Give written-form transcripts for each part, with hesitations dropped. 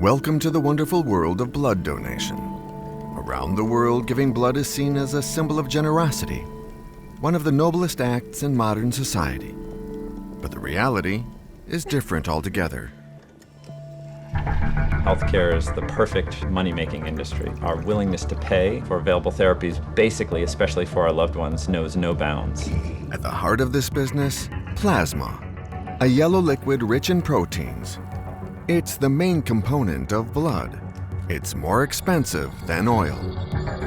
Welcome to the wonderful world of blood donation. Around the world, giving blood is seen as a symbol of generosity, one of the noblest acts in modern society. But the reality is different altogether. Healthcare is the perfect money-making industry. Our willingness to pay for available therapies, basically, especially for our loved ones, knows no bounds. At the heart of this business, plasma, a yellow liquid rich in proteins. It's the main component of blood. It's more expensive than oil.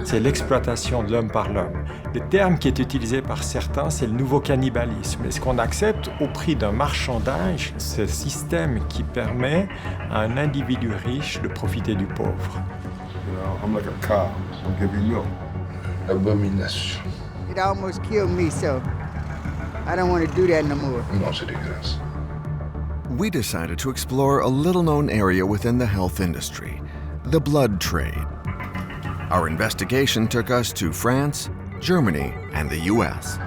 C'est l'exploitation de l'homme par l'homme. Le terme qui est utilisé par certains, c'est le nouveau cannibalisme. Est-ce qu'on accepte au prix d'un marchandage ce système qui permet à un individu riche de profiter du pauvre? You know, I'm like a cow. I'll give you milk. Abomination. It almost killed me, so I don't want to do that no more. No se diga eso. We decided to explore a little-known area within the health industry, the blood trade. Our investigation took us to France, Germany, and the US.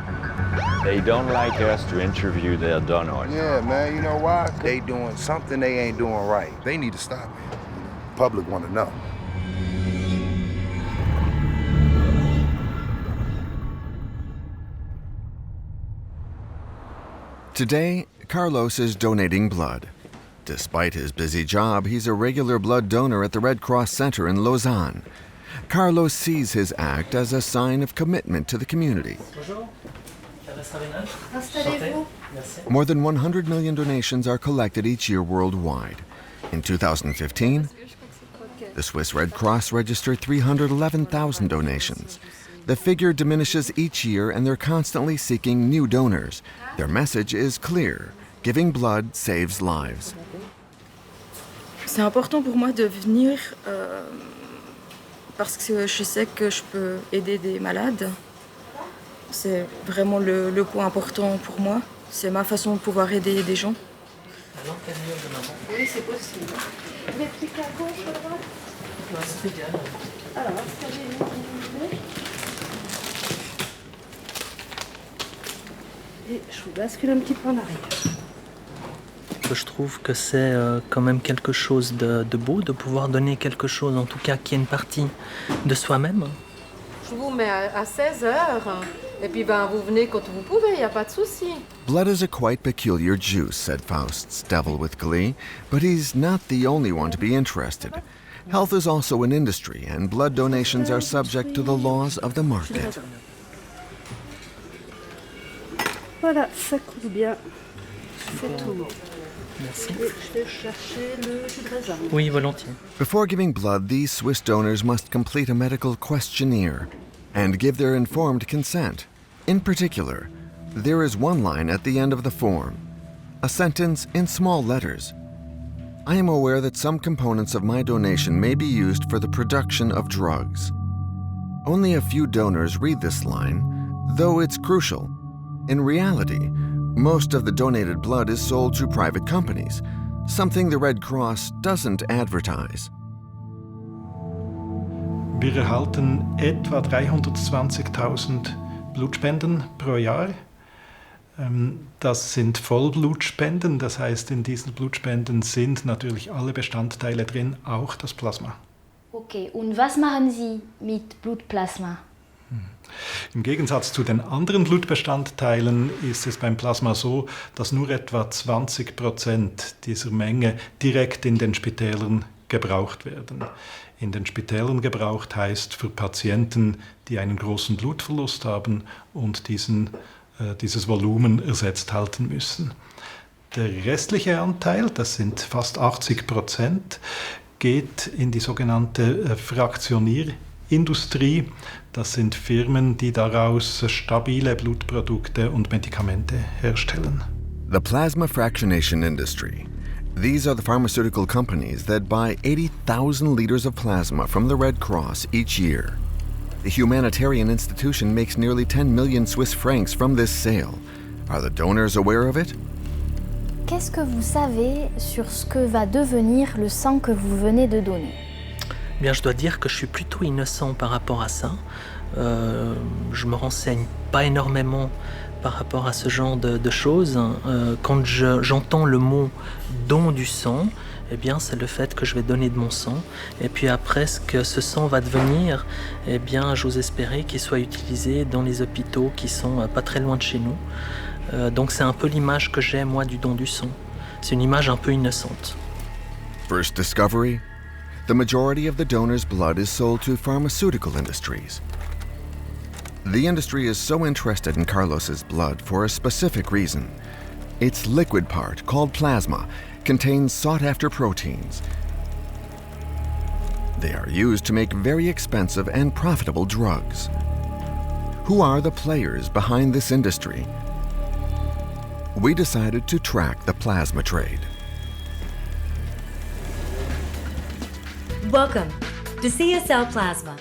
They don't like us to interview their donors. Yeah, man, you know why? They doing something they ain't doing right. They need to stop it. Public want to know. Today, Carlos is donating blood. Despite his busy job, he's a regular blood donor at the Red Cross Center in Lausanne. Carlos sees his act as a sign of commitment to the community. More than 100 million donations are collected each year worldwide. In 2015, the Swiss Red Cross registered 311,000 donations. The figure diminishes each year and they're constantly seeking new donors. Their message is clear. Giving blood saves lives. C'est important pour moi de venir parce que je sais que je peux aider des malades. C'est vraiment le point important pour moi. C'est ma façon de pouvoir aider des gens. Oui, c'est possible. Vous êtes cliqué à gauche ou à droite? Non, c'est égal. Alors, et je vous bascule un petit peu en arrière. Je trouve que c'est quand même quelque chose de beau de pouvoir donner quelque chose, en tout cas qui est une partie de soi-même. Je vous mets à 16h, et puis vous venez quand vous pouvez, il n'y a pas de souci. Blood is a quite peculiar juice, said Faust's devil with glee, but he's not the only one to be interested. Health is also an industry, and blood donations are subject to the laws of the market. Voilà, ça coule bien. C'est tout. Merci. Je vais chercher le jus de raisin. Oui, volontiers. Before giving blood, these Swiss donors must complete a medical questionnaire and give their informed consent. In particular, there is one line at the end of the form, a sentence in small letters. I am aware that some components of my donation may be used for the production of drugs. Only a few donors read this line, though it's crucial. In reality, most of the donated blood is sold to private companies, something the Red Cross doesn't advertise. Wir erhalten etwa 320.000 Blutspenden pro Jahr. Das sind Vollblutspenden, das heißt, in diesen Blutspenden sind natürlich alle Bestandteile drin, auch das Plasma. Okay, und was machen Sie mit Blutplasma? Im Gegensatz zu den anderen Blutbestandteilen ist es beim Plasma so, dass nur etwa 20% dieser Menge direkt in den Spitälern gebraucht werden. In den Spitälern gebraucht heißt für Patienten, die einen großen Blutverlust haben und dieses Volumen ersetzt halten müssen. Der restliche Anteil, das sind fast 80%, geht in die sogenannte Fraktionierindustrie. Das sind Firmen, die daraus stabile Blutprodukte und Medikamente herstellen. The plasma fractionation industry. These are the pharmaceutical companies that buy 80,000 liters of plasma from the Red Cross each year. The humanitarian institution makes nearly 10 million Swiss francs from this sale. Are the donors aware of it? Qu'est-ce que vous savez sur ce que va devenir le sang que vous venez de donner? Bien, je dois dire que je suis plutôt innocent par rapport à ça. Je me renseigne pas énormément par rapport à ce genre de choses. Quand j'entends le mot don du sang, eh bien, c'est le fait que je vais donner de mon sang. Et puis après, ce que ce sang va devenir, eh bien, j'ose espérer qu'il soit utilisé dans les hôpitaux qui sont pas très loin de chez nous. Donc c'est un peu l'image que j'ai, moi, du don du sang. C'est une image un peu innocente. First discovery: the majority of the donor's blood is sold to pharmaceutical industries. The industry is so interested in Carlos's blood for a specific reason. Its liquid part, called plasma, contains sought-after proteins. They are used to make very expensive and profitable drugs. Who are the players behind this industry? We decided to track the plasma trade. Welcome to CSL Plasma.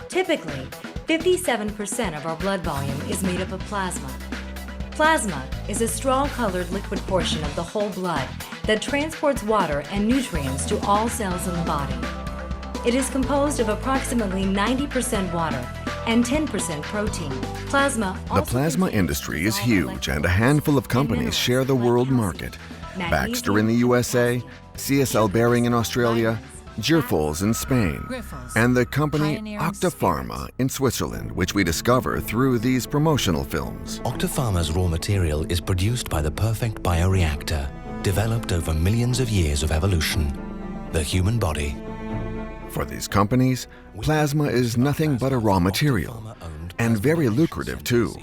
Typically, 57% of our blood volume is made up of plasma. Plasma is a straw-colored liquid portion of the whole blood that transports water and nutrients to all cells in the body. It is composed of approximately 90% water and 10% protein. The plasma industry is huge, and a handful of companies share the world market. Baxter in the USA, CSL Behring in Australia, Grifols in Spain, and the company Octapharma in Switzerland, which we discover through these promotional films. Octapharma's raw material is produced by the perfect bioreactor, developed over millions of years of evolution, the human body. For these companies, plasma is nothing but a raw material, and very lucrative too.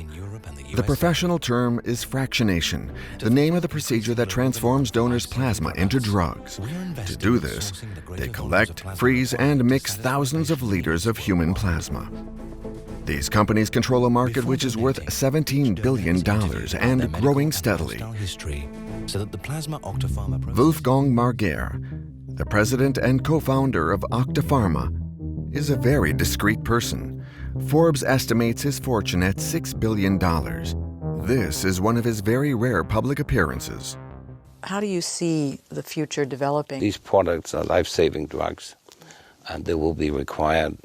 The professional term is fractionation, the name of the procedure that transforms donors' plasma into drugs. To do this, they collect, freeze, and mix thousands of liters of human plasma. These companies control a market which is worth $17 billion and growing steadily. Wolfgang Marguer, the president and co-founder of Octapharma, is a very discreet person. Forbes estimates his fortune at $6 billion. This is one of his very rare public appearances. How do you see the future developing? These products are life-saving drugs, and they will be required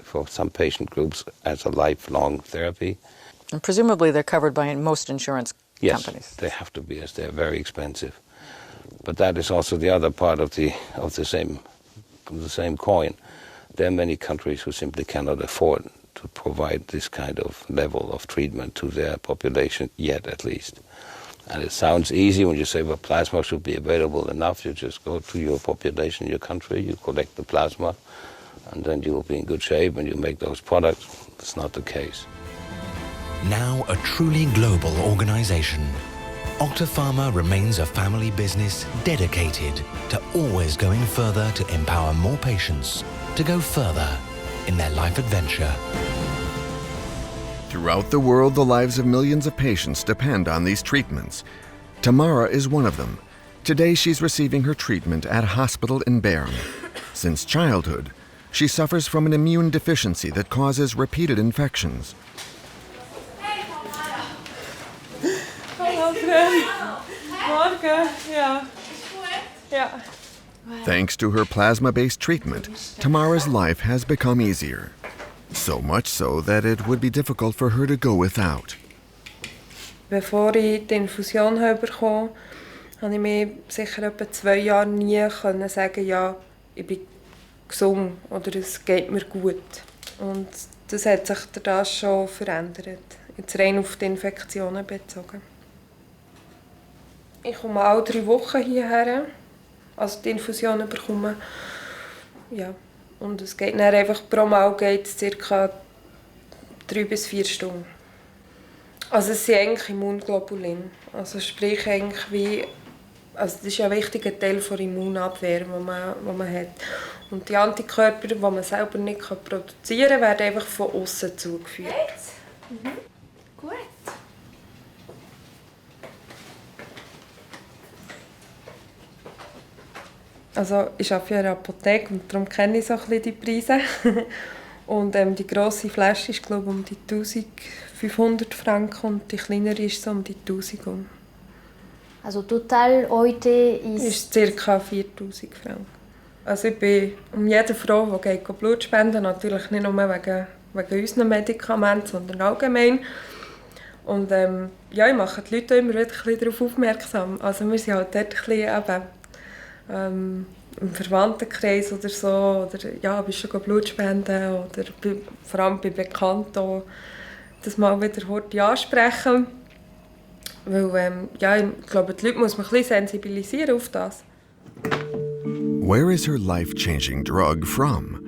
for some patient groups as a lifelong therapy. And presumably they're covered by most insurance companies. Yes, they have to be, as they're very expensive. But that is also the other part of the same coin. There are many countries who simply cannot afford to provide this kind of level of treatment to their population, yet at least. And it sounds easy when you say, well, plasma should be available enough. You just go to your population, your country, you collect the plasma, and then you will be in good shape and you make those products. That's not the case. Now a truly global organization, Octapharma remains a family business dedicated to always going further to empower more patients to go further in their life adventure. Throughout the world, the lives of millions of patients depend on these treatments. Tamara is one of them. Today, she's receiving her treatment at a hospital in Bern. Since childhood, she suffers from an immune deficiency that causes repeated infections. Hallo, Fred. Morgen. Ja. Ja. Thanks to her plasma-based treatment, Tamara's life has become easier. So much so that it would be difficult for her to go without. Bevor ich die Infusion bekommen habe, konnte ich mir sicher etwa 2 Jahre nie sagen, ja, ich bin gesund oder es geht mir gut. Und das hat sich dadurch schon verändert, jetzt rein auf die Infektionen bezogen. Ich komme alle 3 Wochen hierher, also die Infusion bekommen. Ja. Und es geht dann einfach pro Mal geht es ca. 3 bis 4 Stunden. Also es sind eigentlich Immunglobulin. Also sprich eigentlich wie, also das ist ja ein wichtiger Teil der Immunabwehr, die man hat. Und die Antikörper, die man selber nicht produzieren kann, werden einfach von außen zugeführt. Mhm. Gut. Also ich arbeite in einer Apotheke und darum kenne ich so ein bisschen die Preise. Und die grosse Flasche ist glaube ich um die 1500 Franken und die kleinere ist so um die 1000 um. Also total heute ist ca. 4000 Franken. Also ich bin um jede Frau, die geht Blut spenden, natürlich nicht nur wegen unseren Medikamenten, sondern allgemein. Und ja, ich mache die Leute immer wieder ein bisschen darauf aufmerksam. Also wir sind halt dort ein bisschen eben im Verwandtenkreis oder so, oder ja, bist du Blut spenden oder vor allem bei Bekannten das mal wieder heute ansprechen. Weil, ja, ich glaube, die Leute muss man ein bisschen sensibilisieren auf das. Where is her life-changing drug from?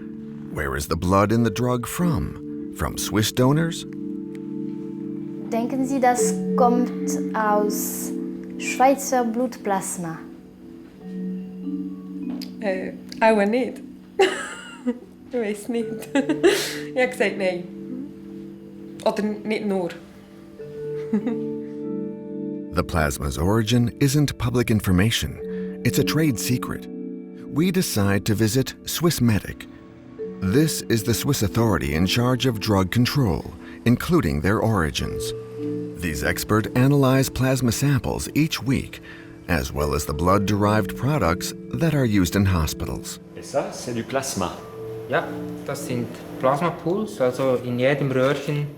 Where is the blood in the drug from? From Swiss donors? Denken Sie, das kommt aus Schweizer Blutplasma? Auch nicht. Ich weiß nicht. Ich habe gesagt nein. Oder nicht nur. The plasma's origin isn't public information. It's a trade secret. We decide to visit Swissmedic. This is the Swiss authority in charge of drug control, including their origins. These experts analyze plasma samples each week, as well as the blood-derived products that are used in hospitals. Et ça, c'est du Plasma. Ja, das sind Plasmapools. Also in jedem Röhrchen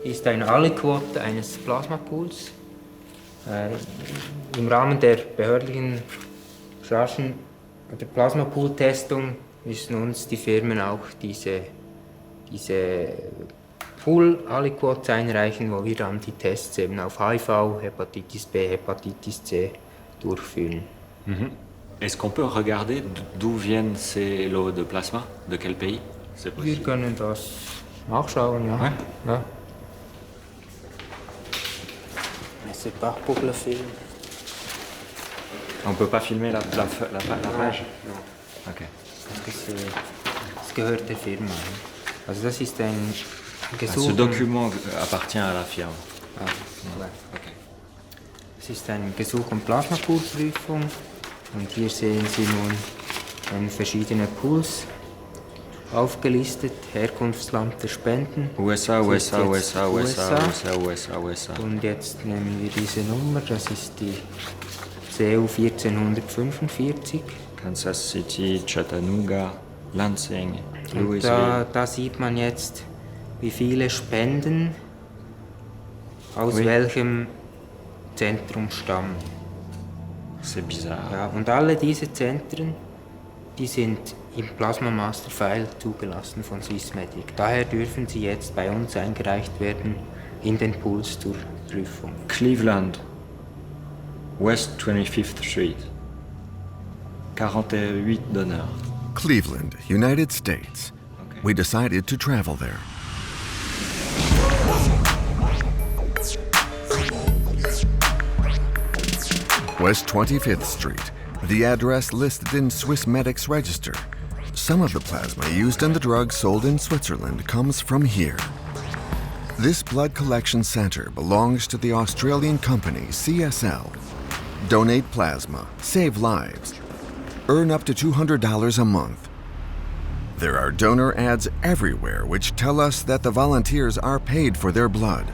ist ein Aliquot eines Plasmapools. Im Rahmen der behördlichen raschen der Plasmapool-Testung müssen uns die Firmen auch diese Pool-Aliquots einreichen, wo wir dann die Tests eben auf HIV, Hepatitis B, Hepatitis C durchführen. Est-ce qu'on peut regarder d'où viennent ces lots de plasma? De quel pays? Wir können das nachschauen, ja. Ouais. Ja. Mais c'est pas pour le film. On peut pas filmer la page? Non. Ok. Das gehört der Firma. Also das ist ein Gesuch. Ce document appartient à la firme. Ah, ouais. Okay. Es ist ein Gesuch um Plasmapoolprüfung und hier sehen Sie nun verschiedene Pools aufgelistet, Herkunftsland der Spenden. USA. Und jetzt nehmen wir diese Nummer, das ist die CU 1445. Kansas City, Chattanooga, Lansing, Und Louisville. da sieht man jetzt, wie viele Spenden aus welchem Zentrum stammen. C'est bizarre. Ja, und alle diese Zentren, die sind im Plasma Master File zugelassen von Swissmedic. Daher dürfen sie jetzt bei uns eingereicht werden in den Pools zur Prüfung. Cleveland, West 25th Street. 48 donneurs. Cleveland, United States. We decided to travel there. West 25th Street, the address listed in Swissmedic's register. Some of the plasma used in the drugs sold in Switzerland comes from here. This blood collection center belongs to the Australian company CSL. Donate plasma, save lives. Earn up to $200 a month. There are donor ads everywhere which tell us that the volunteers are paid for their blood.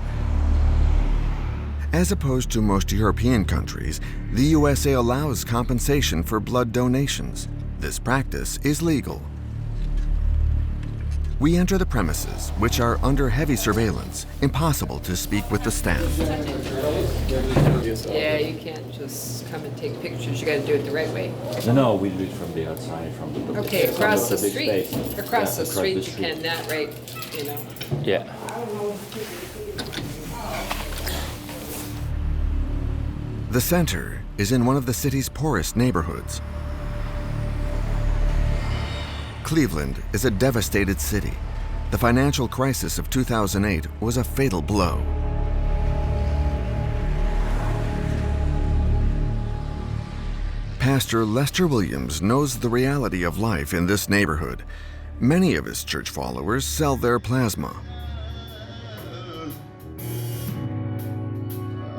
As opposed to most European countries, the USA allows compensation for blood donations. This practice is legal. We enter the premises, which are under heavy surveillance, impossible to speak with the staff. Yeah, you can't just come and take pictures. You got to do it the right way. No, we do it from the outside, from the Okay, across the big street. space. Across Yeah, the street, you can, not right, you know. Yeah. The center is in one of the city's poorest neighborhoods. Cleveland is a devastated city. The financial crisis of 2008 was a fatal blow. Pastor Lester Williams knows the reality of life in this neighborhood. Many of his church followers sell their plasma.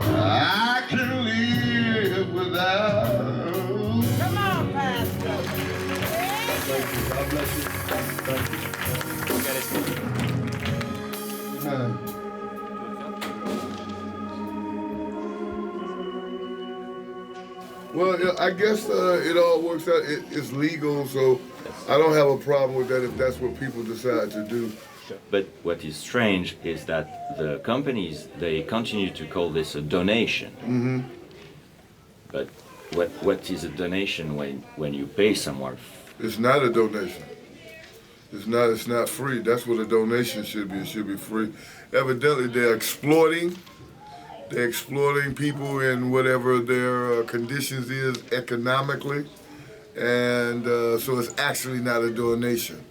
I can live without. Come on, Pastor. Thank you. God bless you. Thank you. Amen. Well, I guess it all works out. It's legal, so I don't have a problem with that if that's what people decide to do. But what is strange is that the companies, they continue to call this a donation. Mm-hmm. But What is a donation when you pay someone? It's not a donation. It's not free. That's what a donation should be. It should be free. Evidently, they're exploiting people in whatever their conditions is economically. And so it's actually not a donation.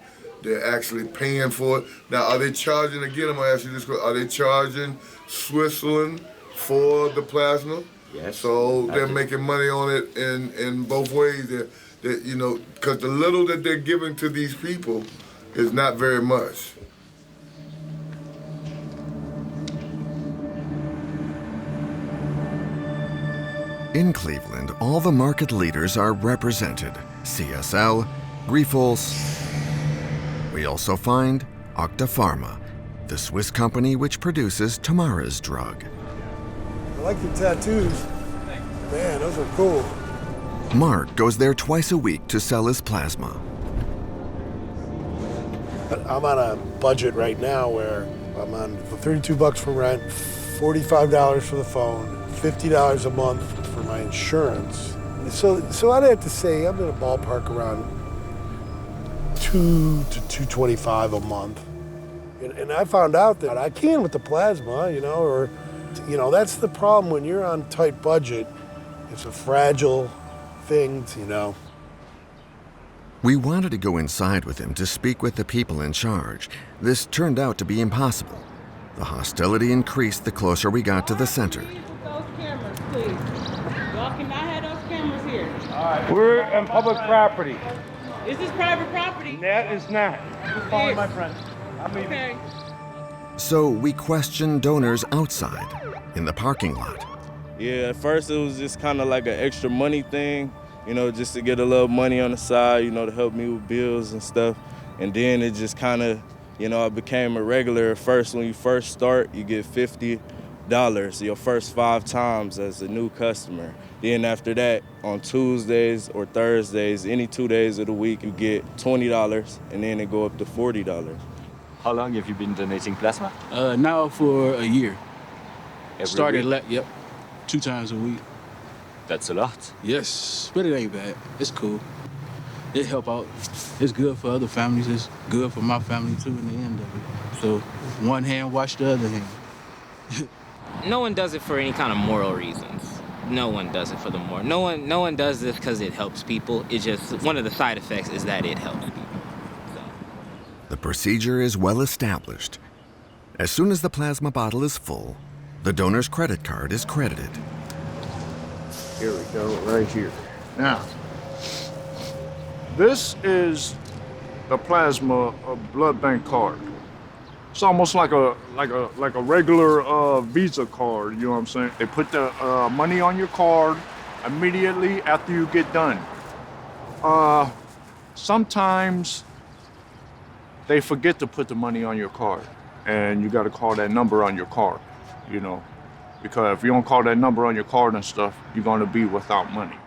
They're actually paying for it. Now, are they charging, again, I'm gonna ask you this question, are they charging Switzerland for the plasma? Yes. So they're making money on it in both ways. That you know, because the little that they're giving to these people is not very much. In Cleveland, all the market leaders are represented. CSL, Grifols. We also find Octapharma, the Swiss company which produces Tamara's drug. I like your tattoos. Man, those are cool. Mark goes there twice a week to sell his plasma. I'm on a budget right now where I'm on $32 for rent, $45 for the phone, $50 a month for my insurance. So I'd have to say I'm in a ballpark around $200 to $225 a month. And I found out that I can with the plasma, that's the problem when you're on a tight budget. It's a fragile thing, We wanted to go inside with him to speak with the people in charge. This turned out to be impossible. The hostility increased the closer we got to the center. Those cameras, please. Y'all cannot have those cameras here. All right, we're on public property. Is this private property? That is not. Just calling my friend. I'm leaving. Okay. So we questioned donors outside, in the parking lot. Yeah, at first it was just kind of like an extra money thing, just to get a little money on the side, to help me with bills and stuff. And then it just kind of, I became a regular. At first, when you first start, you get $50 your first 5 times as a new customer. Then after that, on Tuesdays or Thursdays, any 2 days of the week, you get $20, and then it go up to $40. How long have you been donating plasma? Now for a year. Every week? Yep, 2 times a week. That's a lot. Yes, but it ain't bad. It's cool. It help out. It's good for other families. It's good for my family too in the end of it. So one hand wash the other hand. No one does it for any kind of moral reasons. No one does it for the moral. No one does this because it helps people. It's just one of the side effects is that it helps people. The procedure is well established. As soon as the plasma bottle is full, the donor's credit card is credited. Here we go, right here. Now, this is the plasma blood bank card. It's almost like a regular Visa card. You know what I'm saying? They put the money on your card immediately after you get done. Sometimes they forget to put the money on your card, and you got to call that number on your card. Because if you don't call that number on your card and stuff, you're going to be without money.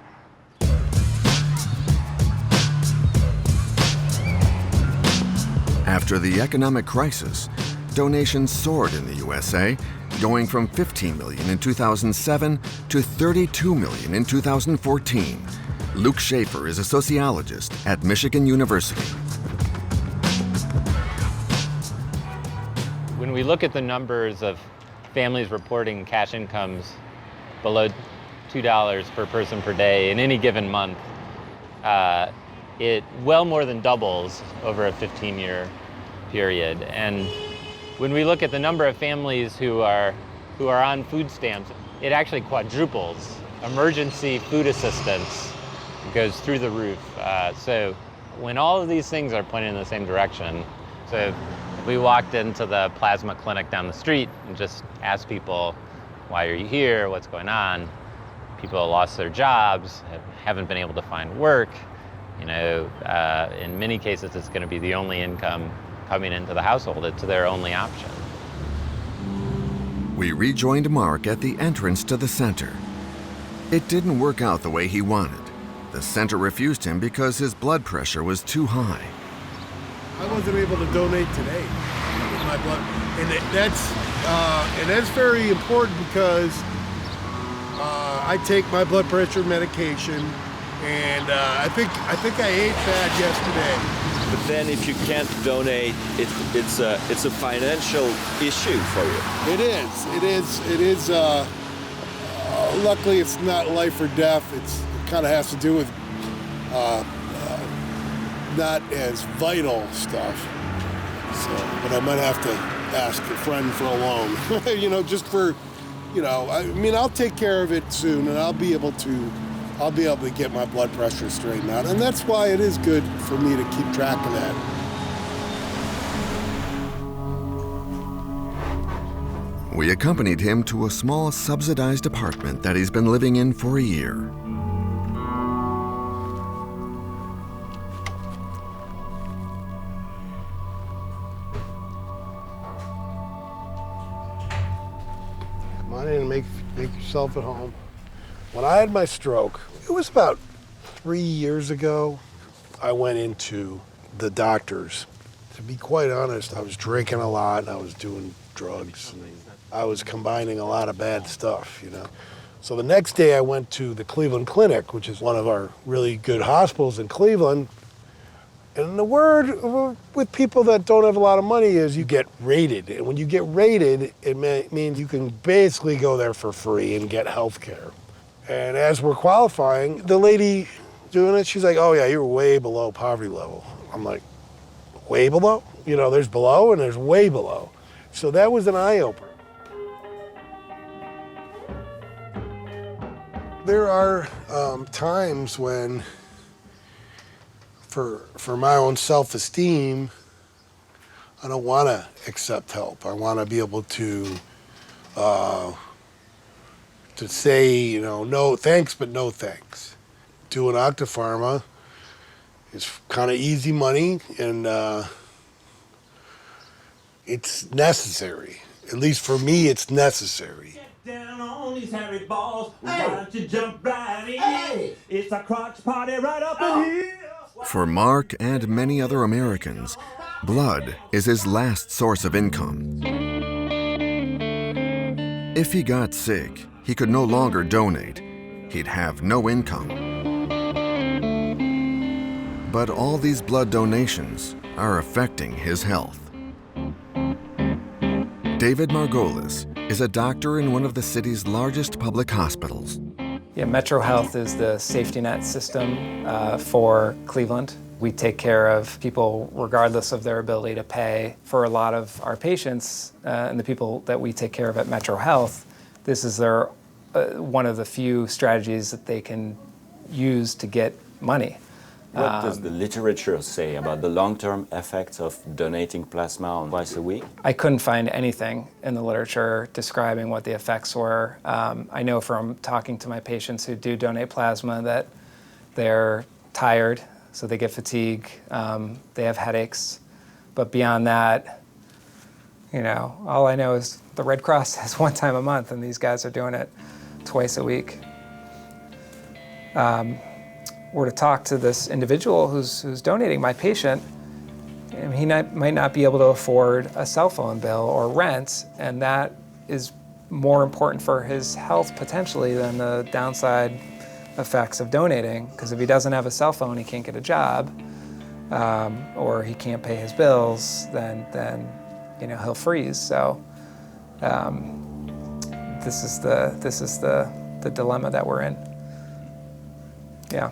After the economic crisis, donations soared in the USA, going from 15 million in 2007 to 32 million in 2014. Luke Schaefer is a sociologist at Michigan University. When we look at the numbers of families reporting cash incomes below $2 per person per day in any given month, it well more than doubles over a 15-year period. And when we look at the number of families who are on food stamps, it actually quadruples. Emergency food assistance goes through the roof. So when all of these things are pointing in the same direction, so if we walked into the plasma clinic down the street and just asked people, why are you here, what's going on? People lost their jobs, haven't been able to find work. In many cases, it's going to be the only income coming into the household. It's their only option. We rejoined Mark at the entrance to the center. It didn't work out the way he wanted. The center refused him because his blood pressure was too high. I wasn't able to donate today with my blood, and that's very important because I take my blood pressure medication, and I think I ate bad yesterday. But then if you can't donate, it's a financial issue for you. It is. Luckily, it's not life or death. It kind of has to do with not as vital stuff. So, but I might have to ask a friend for a loan. Just for, I'll take care of it soon, and I'll be able to get my blood pressure straightened out. And that's why it is good for me to keep track of that. We accompanied him to a small subsidized apartment that he's been living in for a year. Come on in and make yourself at home. When I had my stroke, it was about 3 years ago, I went into the doctors. To be quite honest, I was drinking a lot, I was doing drugs, and I was combining a lot of bad stuff, So the next day I went to the Cleveland Clinic, which is one of our really good hospitals in Cleveland. And the word with people that don't have a lot of money is you get rated. And when you get rated, it means you can basically go there for free and get health care. And as we're qualifying, the lady doing it, she's like, oh yeah, you're way below poverty level. I'm like, way below? There's below and there's way below. So that was an eye-opener. There are times when, for my own self-esteem, I don't want to accept help. I want to be able to say, no thanks, but no thanks. Doing Octapharma is kind of easy money, and it's necessary. At least for me, it's necessary. Down on these Harry balls, why don't you jump right in? It's a crotch party right up in here. For Mark and many other Americans, blood is his last source of income. If he got sick, he could no longer donate. He'd have no income. But all these blood donations are affecting his health. David Margolis is a doctor in one of the city's largest public hospitals. Yeah, Metro Health is the safety net system for Cleveland. We take care of people regardless of their ability to pay. For a lot of our patients and the people that we take care of at Metro Health, this is their one of the few strategies that they can use to get money. What does the literature say about the long-term effects of donating plasma twice a week? I couldn't find anything in the literature describing what the effects were. I know from talking to my patients who do donate plasma that they're tired, so they get fatigue, they have headaches. But beyond that, all I know is the Red Cross has one time a month, and these guys are doing it twice a week. Or to talk to this individual who's donating, my patient, he might not be able to afford a cell phone bill or rent, and that is more important for his health potentially than the downside effects of donating, because if he doesn't have a cell phone, he can't get a job, or he can't pay his bills, then he'll freeze. So this is the dilemma that we're in. Yeah.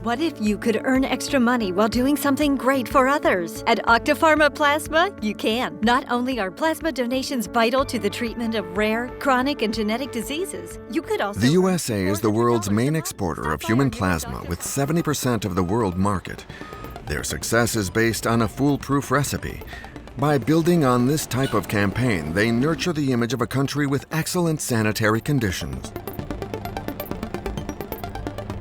What if you could earn extra money while doing something great for others? At Octapharma Plasma, you can. Not only are plasma donations vital to the treatment of rare, chronic, and genetic diseases, you could also... The USA is the world's main exporter of human plasma with 70% of the world market. Their success is based on a foolproof recipe. By building on this type of campaign, they nurture the image of a country with excellent sanitary conditions.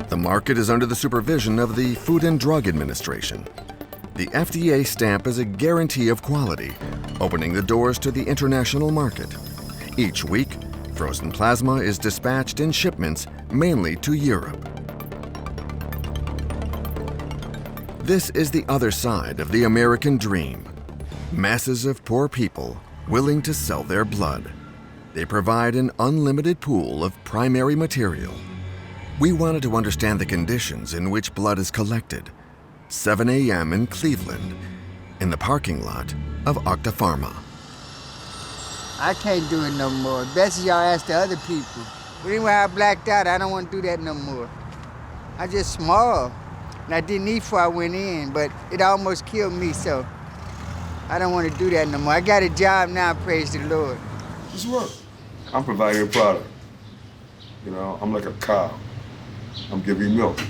The market is under the supervision of the Food and Drug Administration. The FDA stamp is a guarantee of quality, opening the doors to the international market. Each week, frozen plasma is dispatched in shipments mainly to Europe. This is the other side of the American dream. Masses of poor people willing to sell their blood. They provide an unlimited pool of primary material. We wanted to understand the conditions in which blood is collected. 7 a.m. in Cleveland, in the parking lot of Octapharma. I can't do it no more. Best y'all ask the other people. But anyway, I blacked out. I don't want to do that no more. I just small. And I didn't eat before I went in, but it almost killed me, so I don't want to do that no more. I got a job now, praise the Lord. Just work. I'm providing a product. You know, I'm like a cow. I'm giving you milk.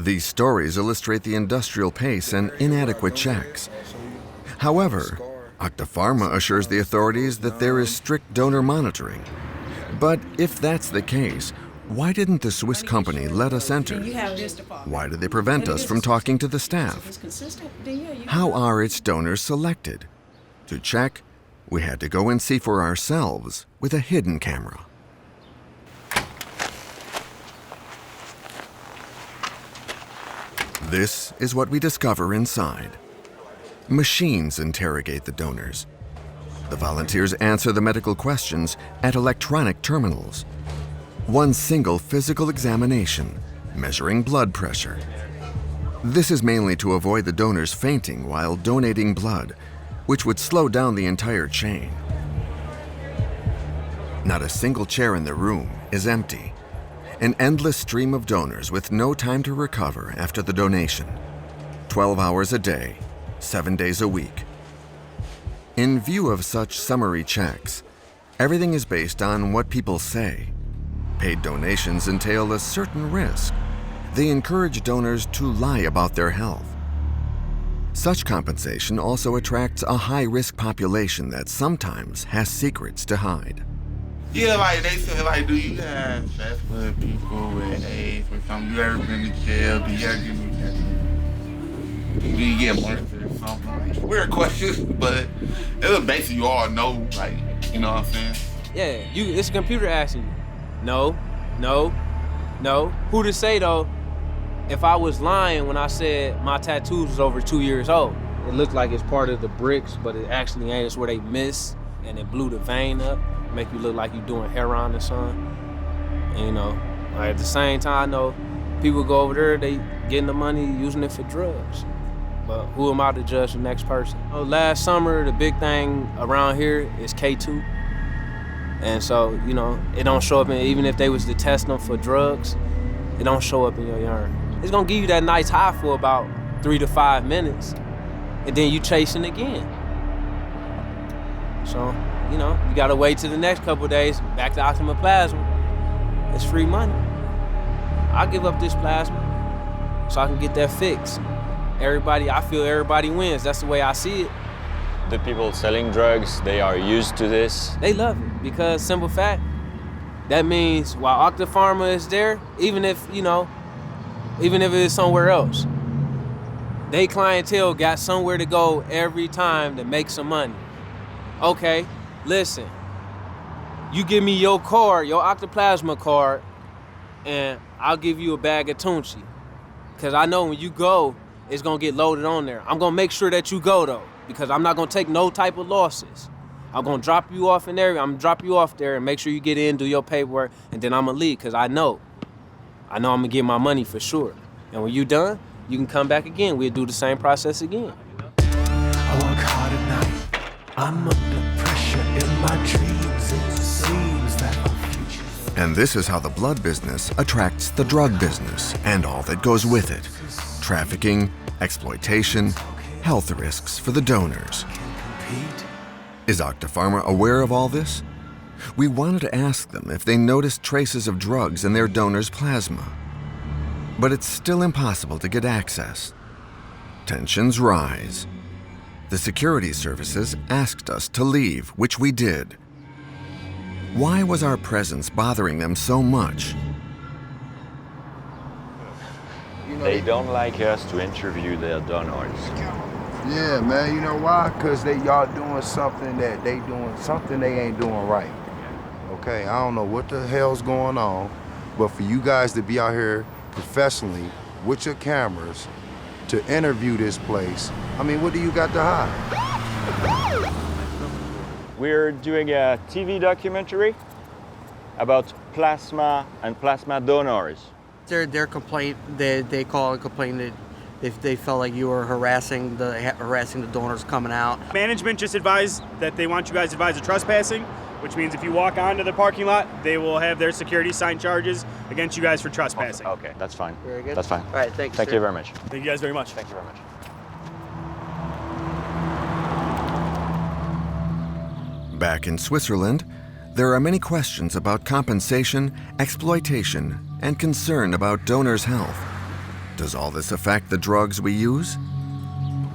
These stories illustrate the industrial pace and inadequate checks. However, Octapharma assures the authorities that there is strict donor monitoring. But if that's the case, why didn't the Swiss company let us enter? Why did they prevent us from talking to the staff? How are its donors selected? To check, we had to go and see for ourselves with a hidden camera. This is what we discover inside. Machines interrogate the donors. The volunteers answer the medical questions at electronic terminals. One single physical examination, measuring blood pressure. This is mainly to avoid the donors fainting while donating blood, which would slow down the entire chain. Not a single chair in the room is empty. An endless stream of donors with no time to recover after the donation. 12 hours a day, 7 days a week. In view of such summary checks, everything is based on what people say. Paid donations entail a certain risk. They encourage donors to lie about their health. Such compensation also attracts a high-risk population that sometimes has secrets to hide. Yeah, like they say, like, do you have fast blood people with AIDS or something? You ever been to jail? Do you get murdered or something? Weird questions, but it's basically you all know, like, you know what I'm saying? Yeah, it's a computer asking you. No. Who to say though, if I was lying when I said my tattoos was over 2 years old? It looked like it's part of the bricks, but it actually ain't. It's where they missed and it blew the vein up. Make you look like you doing heroin or something. And, you know, like at the same time, I know people go over there, they getting the money, using it for drugs. But who am I to judge the next person? Last summer, the big thing around here is K2. And so, you know, it don't show up, even if they was to test them for drugs, it don't show up in your urine. It's gonna give you that nice high for about 3 to 5 minutes, and then you chasing again. So, you know, you gotta wait till the next couple of days, back to Optima Plasma. It's free money. I'll give up this plasma so I can get that fix. I feel everybody wins. That's the way I see it. The people selling drugs, they are used to this. They love it because, simple fact, that means while Octapharma is there, even if it is somewhere else, they clientele got somewhere to go every time to make some money. Okay, listen, you give me your card, your Octaplasma card, and I'll give you a bag of Tunchi. Because I know when you go, it's gonna get loaded on there. I'm gonna make sure that you go though, because I'm not gonna take no type of losses. I'm gonna drop you off in there, I'm gonna drop you off there and make sure you get in, do your paperwork, and then I'm gonna leave, because I know I'm gonna get my money for sure. And when you done, you can come back again. We'll do the same process again. I work hard at night. I'm under pressure in my dreams. It seems that my future. And this is how the blood business attracts the drug business and all that goes with it. Trafficking, exploitation, health risks for the donors. Is Octapharma aware of all this? We wanted to ask them if they noticed traces of drugs in their donors' plasma. But it's still impossible to get access. Tensions rise. The security services asked us to leave, which we did. Why was our presence bothering them so much? They don't like us to interview their donors. Yeah, man, you know why? Because y'all doing something they ain't doing right. Okay, I don't know what the hell's going on, but for you guys to be out here professionally with your cameras to interview this place, I mean, what do you got to hide? We're doing a TV documentary about plasma and plasma donors. Their complaint, they call and complain that if they felt like you were harassing the donors coming out. Management just advised that they want you guys to advise of trespassing, which means if you walk onto the parking lot, they will have their security sign charges against you guys for trespassing. Okay, that's fine. Very good. That's fine. All right, thank you. Thank you very much. Thank you guys very much. Thank you very much. Back in Switzerland, there are many questions about compensation, exploitation, and concern about donors' health. Does all this affect the drugs we use?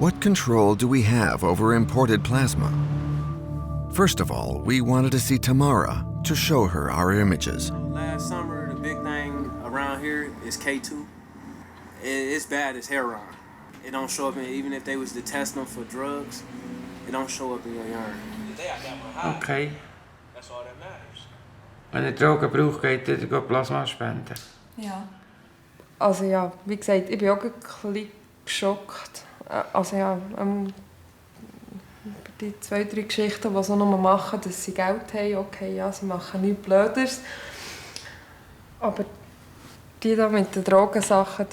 What control do we have over imported plasma? First of all, we wanted to see Tamara to show her our images. Last summer, the big thing around here is K2. It's bad as heroin. It don't show up, even if they was to test them for drugs, it don't show up in your urine. Okay. That's all that matters. Wenn ihr Drogen braucht, geht ihr Plasma spenden. Ja. Also ja, wie gesagt, ich bin auch ein bisschen geschockt. Also ja, die 2, 3 Geschichten, die sie nur machen, dass sie Geld haben, okay, ja, sie machen nichts Blödes. Aber die da mit den Drogensachen,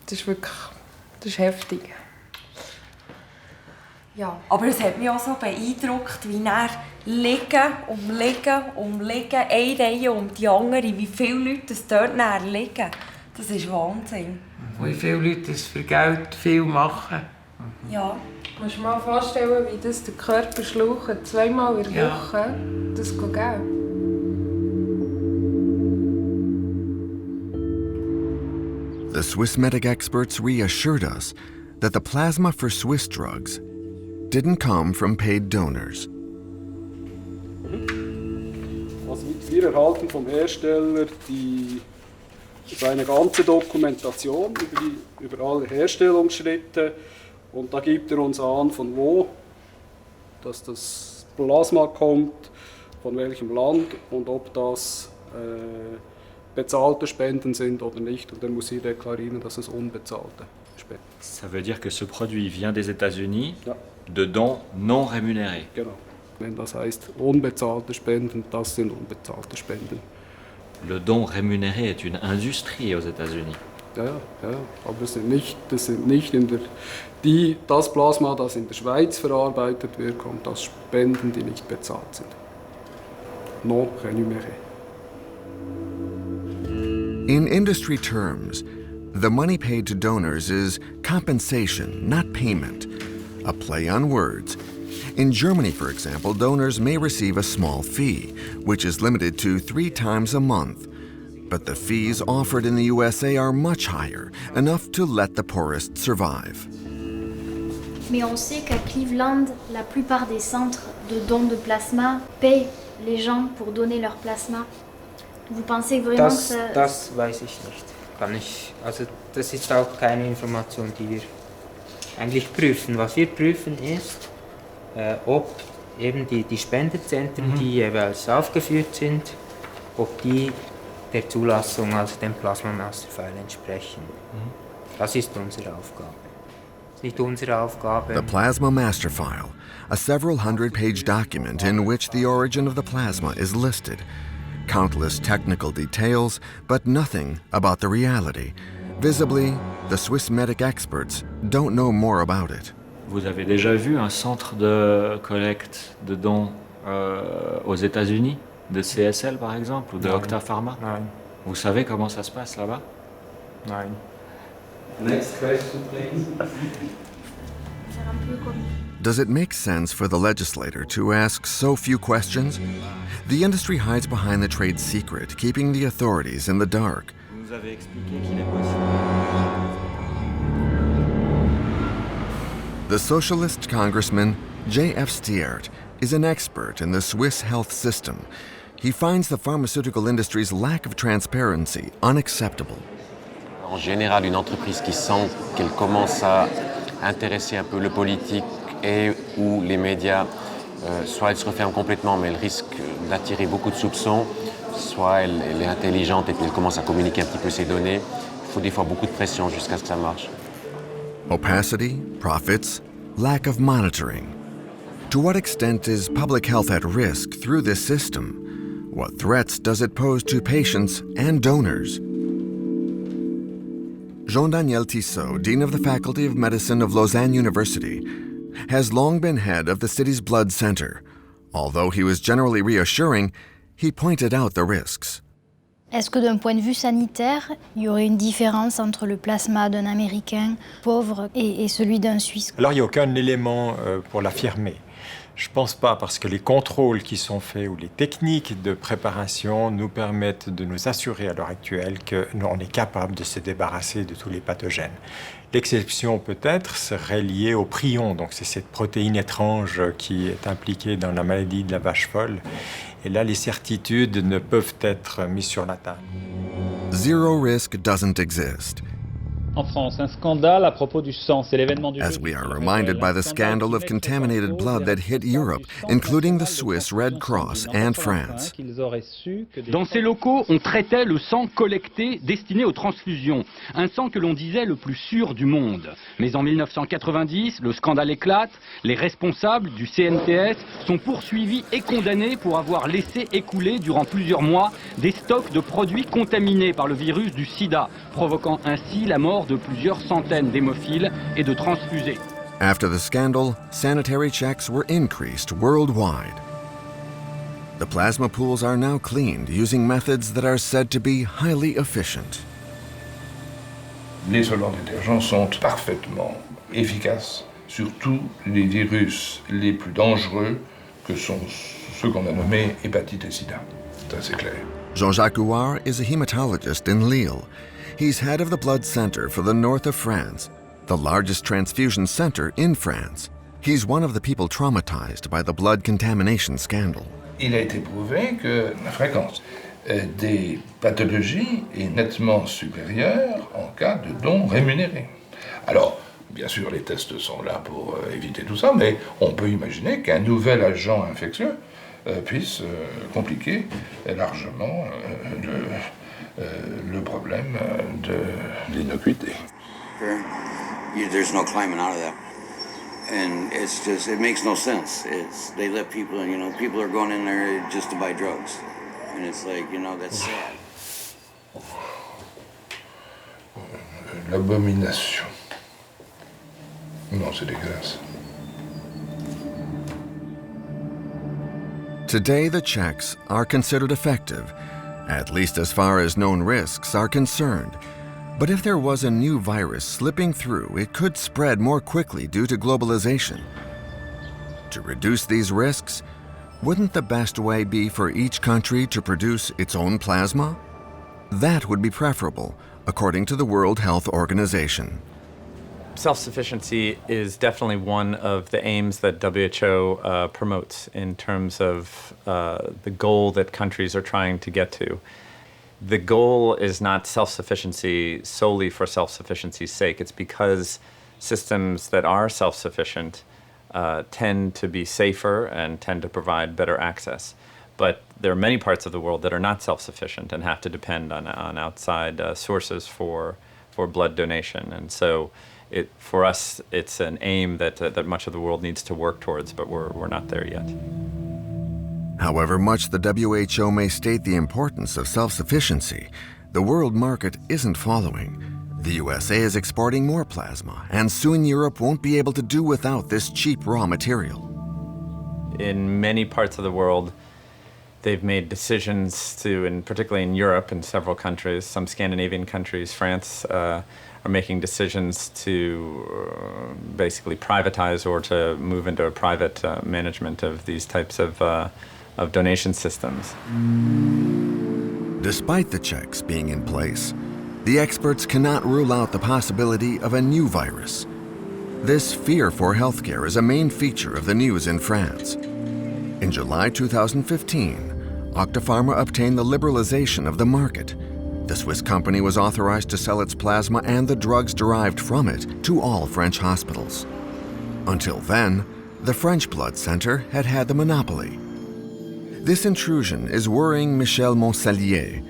das ist wirklich, das ist heftig. Ja, aber es hat mich auch so beeindruckt, wie er liegen, eine Reihe um die andere, wie viele Leute dort näher liegen. Das ist Wahnsinn. Wie viele Leute das für Geld viel machen. Ja. Du musst dir mal vorstellen, wie das der Körper schlaucht, 2-mal in der Woche, das geht Geld. The Swissmedic experts reassured us that the plasma for Swiss drugs didn't come from paid donors. Also wir erhalten vom Hersteller seine ganze Dokumentation über alle Herstellungsschritte und da gibt uns an, von wo dass das Plasma kommt, von welchem Land und ob das bezahlte Spenden sind oder nicht. Und dann muss ich deklarieren, dass es unbezahlte Spenden sind. Ça veut dire que ce produit vient des États-Unis de dons non rémunérés. Genau. Wenn das heißt unbezahlte Spenden, das sind unbezahlte Spenden. Le don rémunéré est une industrie aux États-Unis. Ja, aber das sind nicht das Plasma, das in der Schweiz verarbeitet wird, kommt aus Spenden, die nicht bezahlt sind. Non rémunéré. In industry terms, the money paid to donors is compensation, not payment, a play on words. In Germany, for example, donors may receive a small fee, which is limited to 3 times a month. But the fees offered in the USA are much higher, enough to let the poorest survive. Mais on sait qu'à Cleveland, la plupart des centres de dons de plasma paient les gens pour donner leur plasma. Vous pensez vraiment que ça... Das weiß ich nicht. Also das ist auch keine Information, die wir eigentlich prüfen. Was wir prüfen ist, ob eben die Spendezentren, die jeweils aufgeführt sind, ob die der Zulassung, also dem Plasma Masterfile entsprechen. Das ist unsere Aufgabe. Das ist nicht unsere Aufgabe. The Plasma Master File, a several hundred-page document in which the origin of the plasma is listed. Countless technical details, but nothing about the reality. Visibly, the Swissmedic experts don't know more about it. Vous avez déjà vu un centre de collecte de dons aux États-Unis, de CSL par exemple, ou de Octa Pharma? Nein. Vous savez comment ça se passe là-bas? Nein. Next question, please. Does it make sense for the legislator to ask so few questions? The industry hides behind the trade secret, keeping the authorities in the dark. Vous avez expliqué qu'il est possible. The socialist congressman J.F. Stiert is an expert in the Swiss health system. He finds the pharmaceutical industry's lack of transparency unacceptable. En général, une entreprise qui sent qu'elle commence à intéresser un peu le politique et ou les médias, soit elle se referme complètement, mais elle risque d'attirer beaucoup de soupçons, soit elle est intelligente et puis elle commence à communiquer un petit peu ses données. Il faut des fois beaucoup de pression jusqu'à ce que ça marche. Opacity, profits, lack of monitoring. To what extent is public health at risk through this system? What threats does it pose to patients and donors? Jean-Daniel Tissot, Dean of the Faculty of Medicine of Lausanne University, has long been head of the city's blood center. Although he was generally reassuring, he pointed out the risks. Est-ce que d'un point de vue sanitaire, il y aurait une différence entre le plasma d'un Américain pauvre et celui d'un Suisse? Alors il n'y a aucun élément pour l'affirmer. Je ne pense pas, parce que les contrôles qui sont faits ou les techniques de préparation nous permettent de nous assurer à l'heure actuelle qu'on est capable de se débarrasser de tous les pathogènes. L'exception peut-être serait liée au prion, donc c'est cette protéine étrange qui est impliquée dans la maladie de la vache folle. Et là, les certitudes ne peuvent être mises sur la table. Zero risk doesn't exist. En France, un scandale à propos du sang, c'est l'événement du As we are reminded by the scandal of contaminated blood that hit Europe, including the Swiss Red Cross and France. Dans ces locaux, on traitait le sang collecté destiné aux transfusions, un sang que l'on disait le plus sûr du monde. Mais en 1990, le scandale éclate, les responsables du CNTS sont poursuivis et condamnés pour avoir laissé écouler durant plusieurs mois des stocks de produits contaminés par le virus du sida, provoquant ainsi la mort de plusieurs centaines d'hémophiles et de transfusés. After the scandal, sanitary checks were increased worldwide. The plasma pools are now cleaned using methods that are said to be highly efficient. Les solvants détergents sont parfaitement efficaces sur tous les virus les plus dangereux que sont ceux qu'on a nommés hépatite et sida. C'est assez clair. Jean-Jacques Huard is a hematologist in Lille. He's head of the blood center for the north of France, the largest transfusion center in France. He's one of the people traumatized by the blood contamination scandal. Il a été prouvé que la fréquence des pathologies est nettement supérieure en cas de dons rémunérés. Alors, bien sûr, les tests sont là pour éviter tout ça, mais on peut imaginer qu'un nouvel agent infectieux puisse compliquer largement le problème de l'innocuité. There's no climbing out of that. And it's just, it makes no sense. They let people in, people are going in there just to buy drugs. And it's like, that's sad. L'abomination. Non, c'est dégueulasse. Today, the checks are considered effective, at least as far as known risks are concerned. But if there was a new virus slipping through, it could spread more quickly due to globalization. To reduce these risks, wouldn't the best way be for each country to produce its own plasma? That would be preferable, according to the World Health Organization. Self-sufficiency is definitely one of the aims that WHO promotes in terms of the goal that countries are trying to get to. The goal is not self-sufficiency solely for self-sufficiency's sake. It's because systems that are self-sufficient tend to be safer and tend to provide better access. But there are many parts of the world that are not self-sufficient and have to depend on outside sources for blood donation. And so for us, it's an aim that much of the world needs to work towards, but we're not there yet. However much the WHO may state the importance of self-sufficiency, the world market isn't following. The USA is exporting more plasma, and soon Europe won't be able to do without this cheap raw material. In many parts of the world, they've made decisions to, and particularly in Europe, in several countries, some Scandinavian countries, France, are making decisions to basically privatize or to move into a private management of these types of donation systems. Despite the checks being in place, the experts cannot rule out the possibility of a new virus. This fear for healthcare is a main feature of the news in France. In July 2015, Octapharma obtained the liberalization of the market. The Swiss company was authorized to sell its plasma and the drugs derived from it to all French hospitals. Until then, the French Blood Center had had the monopoly. This intrusion is worrying Michel Moncellier,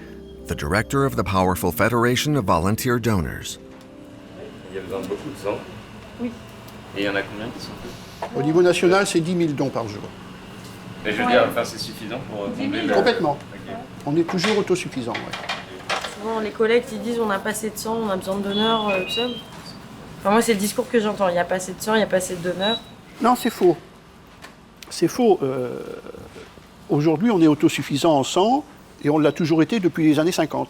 the director of the powerful Federation of Volunteer Donors. Il y a besoin de beaucoup de sang. Oui. Et il y en a combien qui sont faits? Au niveau national, c'est 10 000 dons par jour. Et je veux dire, enfin, c'est suffisant pour combler le... Complètement. Ok. On est toujours autosuffisant. Ouais. Souvent, les collectes, ils disent on n'a pas assez de sang, on a besoin de donneurs, tout ça. Enfin, moi, c'est le discours que j'entends. Il n'y a pas assez de sang, il n'y a pas assez de donneurs. Non, c'est faux. C'est faux. Aujourd'hui, on est autosuffisant en sang et on l'a toujours été depuis les années 50.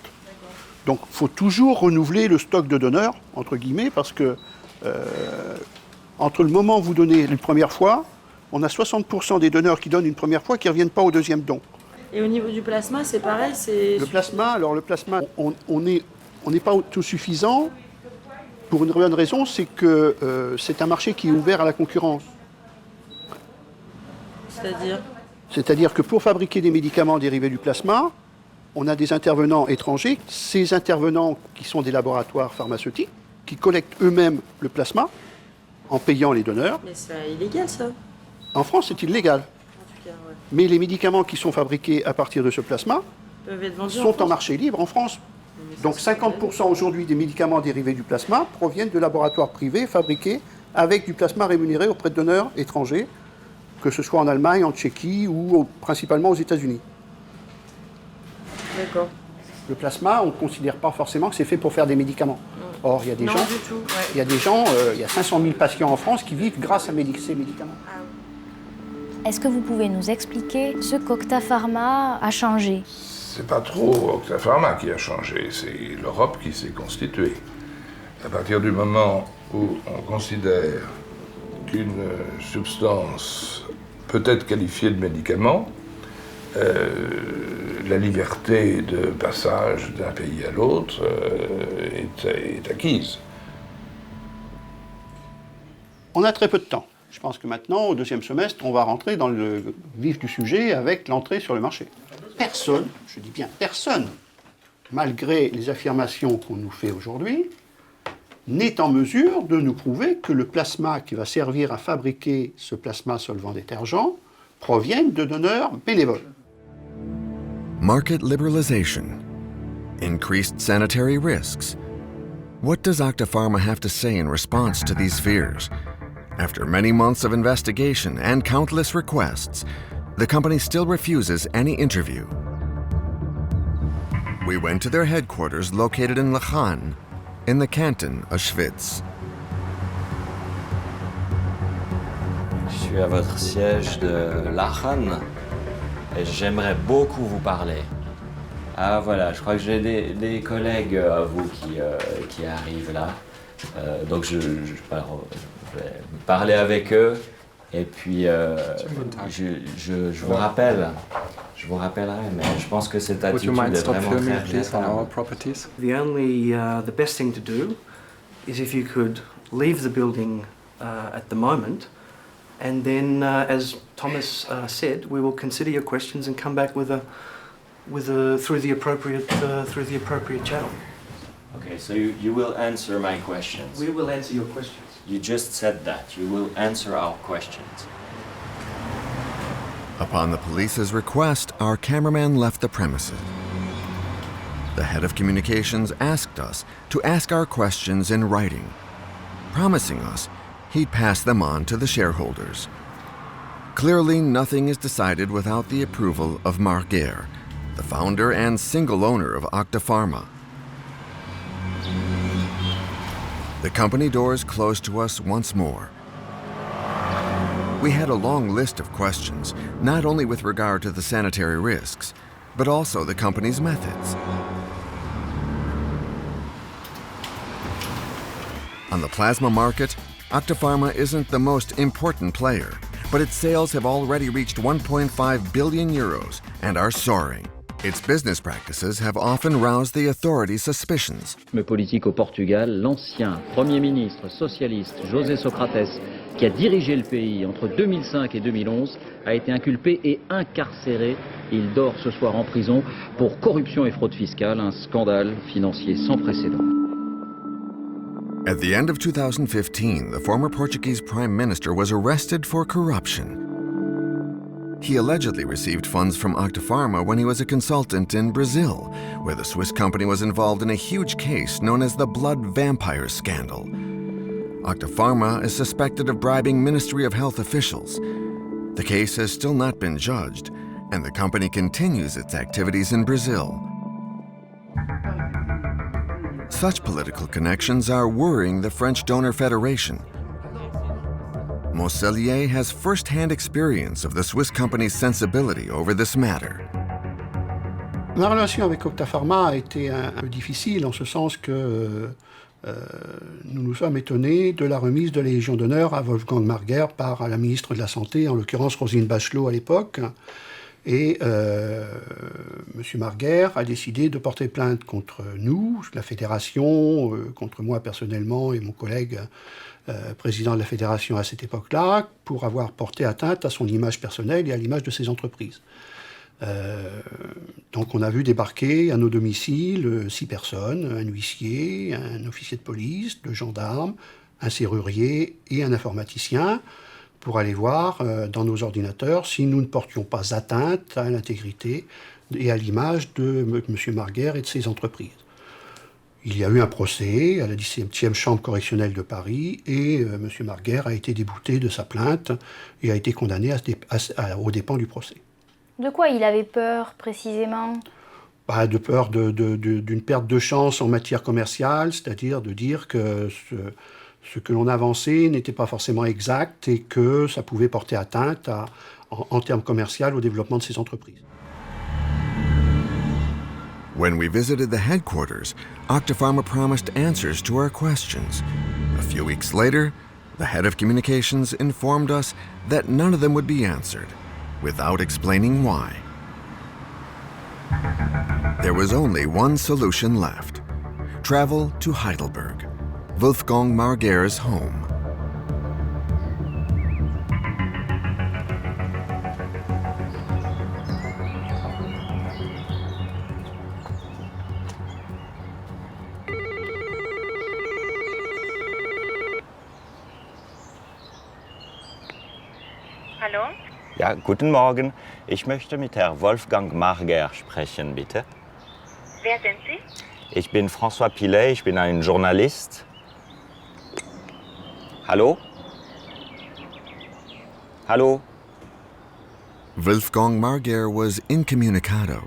Donc, il faut toujours renouveler le stock de donneurs, entre guillemets, parce que entre le moment où vous donnez une première fois, on a 60% des donneurs qui donnent une première fois qui ne reviennent pas au deuxième don. Et au niveau du plasma, c'est pareil, c'est... Le plasma, on n'est pas autosuffisant pour une bonne raison, c'est que c'est un marché qui est ouvert à la concurrence. C'est-à-dire ? C'est-à-dire que pour fabriquer des médicaments dérivés du plasma, on a des intervenants étrangers. Ces intervenants qui sont des laboratoires pharmaceutiques, qui collectent eux-mêmes le plasma en payant les donneurs. Mais c'est illégal, ça. En France, c'est illégal. En tout cas, ouais. Mais les médicaments qui sont fabriqués à partir de ce plasma Peuvent être vendus sont en marché libre en France. Donc 50% aujourd'hui des médicaments dérivés du plasma proviennent de laboratoires privés fabriqués avec du plasma rémunéré auprès de donneurs étrangers, que ce soit en Allemagne, en Tchéquie ou principalement aux États-Unis. D'accord. Le plasma, on ne considère pas forcément que c'est fait pour faire des médicaments. Or, il y a des gens, du tout, ouais. il y a des gens, il y a 500 000 patients en France qui vivent grâce à ces médicaments. Est-ce que vous pouvez nous expliquer ce qu'Octa Pharma a changé? C'est pas trop Octa Pharma qui a changé, c'est l'Europe qui s'est constituée. À partir du moment où on considère qu'une substance peut être qualifiée de médicament, la liberté de passage d'un pays à l'autre est acquise. On a très peu de temps. Je pense que maintenant, au deuxième semestre, on va rentrer dans le vif du sujet avec l'entrée sur le marché. Personne, je dis bien personne, malgré les affirmations qu'on nous fait aujourd'hui, n'est en mesure de nous prouver que le plasma qui va servir à fabriquer ce plasma solvant détergent provienne de donneurs bénévoles. Market liberalization, increased sanitary risks. What does Octa Pharma have to say in response to these fears? After many months of investigation and countless requests, the company still refuses any interview. We went to their headquarters located in Lachan, in the canton of Schwyz. Je suis à votre siège de Lachan et j'aimerais beaucoup vous parler. Ah voilà, je crois que j'ai des collègues à vous qui arrivent là. Donc je vais parler avec eux et puis je vous rappelle. Je vous rappellerai, mais je pense que cette attitude est vraiment très The best thing to do is if you could leave the building at the moment, and then, as Thomas said, we will consider your questions and come back through the appropriate channel. Okay, so you will answer my questions. We will answer your questions. You just said that. You will answer our questions. Upon the police's request, our cameraman left the premises. The head of communications asked us to ask our questions in writing, promising us he'd pass them on to the shareholders. Clearly, nothing is decided without the approval of Marc Guerre, the founder and single owner of Octa Pharma. The company doors closed to us once more. We had a long list of questions, not only with regard to the sanitary risks, but also the company's methods. On the plasma market, Octa Pharma isn't the most important player, but its sales have already reached 1.5 billion euros and are soaring. Its business practices have often roused the authorities' suspicions. Le politique au Portugal, l'ancien Premier ministre socialiste José Socrates, qui a dirigé le pays entre 2005 et 2011, a été inculpé et incarcéré. Il dort ce soir en prison pour corruption et fraude fiscale, un scandale financier sans précédent. At the end of 2015, the former Portuguese Prime Minister was arrested for corruption. He allegedly received funds from Octa Pharma when he was a consultant in Brazil, where the Swiss company was involved in a huge case known as the Blood Vampires Scandal. Octapharma is suspected of bribing Ministry of Health officials. The case has still not been judged, and the company continues its activities in Brazil. Such political connections are worrying the French Donor Federation. Mosellier has first-hand experience of the Swiss company's sensibility over this matter. Ma relation avec Octapharma a été un peu difficile en ce sens que nous nous sommes étonnés de la remise de la Légion d'honneur à Wolfgang Marguer par la ministre de la Santé, en l'occurrence Roselyne Bachelot à l'époque. Et M. Marguer a décidé de porter plainte contre nous, la fédération, contre moi personnellement et mon collègue président de la fédération à cette époque-là, pour avoir porté atteinte à son image personnelle et à l'image de ses entreprises. Donc on a vu débarquer à nos domiciles 6 personnes, un huissier, un officier de police, 2 gendarmes, un serrurier et un informaticien, pour aller voir dans nos ordinateurs si nous ne portions pas atteinte à l'intégrité et à l'image de M. Marguer et de ses entreprises. Il y a eu un procès à la 17e chambre correctionnelle de Paris et M. Marguer a été débouté de sa plainte et a été condamné aux dépens du procès. De quoi il avait peur précisément? De peur d'une perte de chance en matière commerciale, c'est-à-dire de dire que ce que l'on avançait n'était pas forcément exact et que ça pouvait porter atteinte en termes commerciaux au développement de ces entreprises. When we visited the headquarters, Octapharma promised answers to our questions. A few weeks later, the head of communications informed us that none of them would be answered, without explaining why. There was only one solution left: travel to Heidelberg, Wolfgang Marguer's home. Hallo? Ja, guten Morgen. Ich möchte mit Herrn Wolfgang Marguer sprechen, bitte. Wer sind Sie? Ich bin François Pilet, ich bin ein Journalist. Hallo? Hallo? Wolfgang Marguer was incommunicado.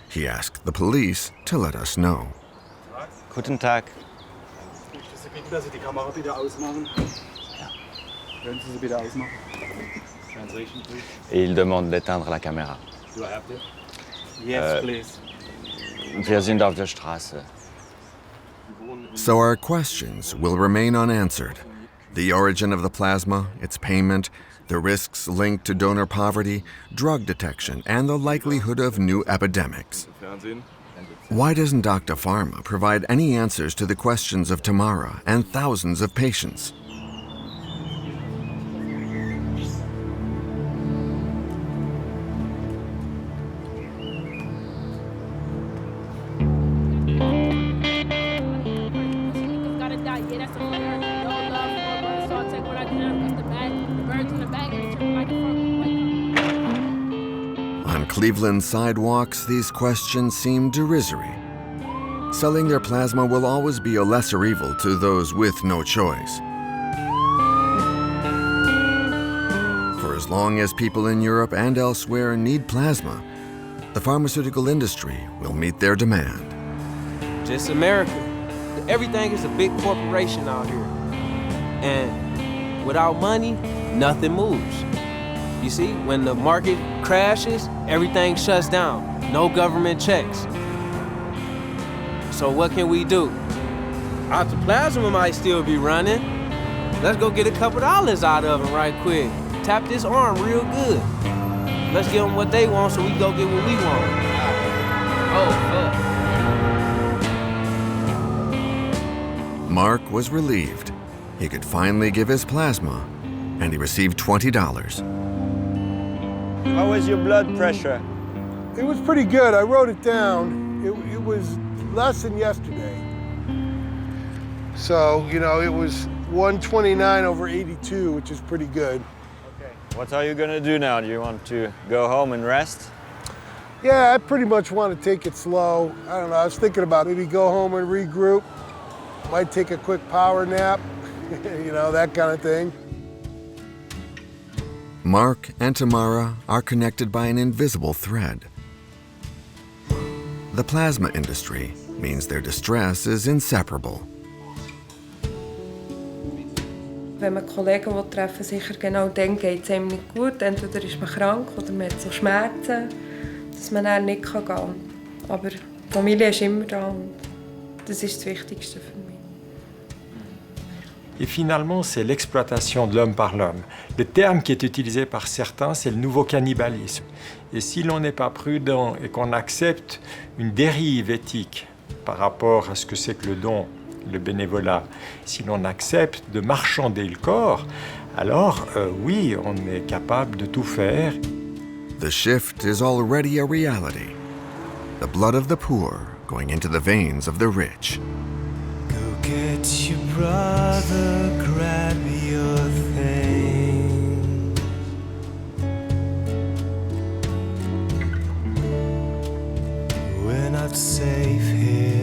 He asked the police to let us know. Guten Tag. Ich möchte Sie bitten, dass Sie die Kamera bitte ausmachen. Ja. Können Sie sie bitte ausmachen? Translation, please. Et il demande d'éteindre la caméra. Do I have to? Yes, please. Wir sind auf der Straße. So our questions will remain unanswered. The origin of the plasma, its payment, the risks linked to donor poverty, drug detection, and the likelihood of new epidemics. Why doesn't Octapharma provide any answers to the questions of Tamara and thousands of patients? On Cleveland sidewalks, these questions seem derisory. Selling their plasma will always be a lesser evil to those with no choice. For as long as people in Europe and elsewhere need plasma, the pharmaceutical industry will meet their demand. Just America. Everything is a big corporation out here. And without money, nothing moves. You see, when the market crashes, everything shuts down. No government checks. So what can we do? Octaplasma might still be running. Let's go get a couple dollars out of them right quick. Tap this arm real good. Let's give them what they want so we can go get what we want. Oh, fuck. Mark was relieved. He could finally give his plasma, and he received $20. How was your blood pressure? It was pretty good. I wrote it down. It was less than yesterday. So, you know, it was 129/82, which is pretty good. Okay. What are you gonna do now? Do you want to go home and rest? Yeah, I pretty much want to take it slow. I don't know, I was thinking about maybe go home and regroup. Might take a quick power nap, you know, that kind of thing. Mark and Tamara are connected by an invisible thread. The plasma industry means their distress is inseparable. Wenn man Kollegen treffen will, sicher genau dann geht es einem nicht gut. Entweder ist man krank oder man hat so Schmerzen, dass man dann nicht gehen kann. Aber die Familie ist immer da und das ist das Wichtigste für mich. Et finalement, c'est l'exploitation de l'homme par l'homme. Le terme qui est utilisé par certains, c'est le nouveau cannibalisme. Et si l'on n'est pas prudent et qu'on accepte une dérive éthique par rapport à ce que c'est que le don, le bénévolat, si l'on accepte de marchander le corps, alors oui, on est capable de tout faire. The shift is already a reality. The blood of the poor going into the veins of the rich. Get your brother, grab your thing. We're not safe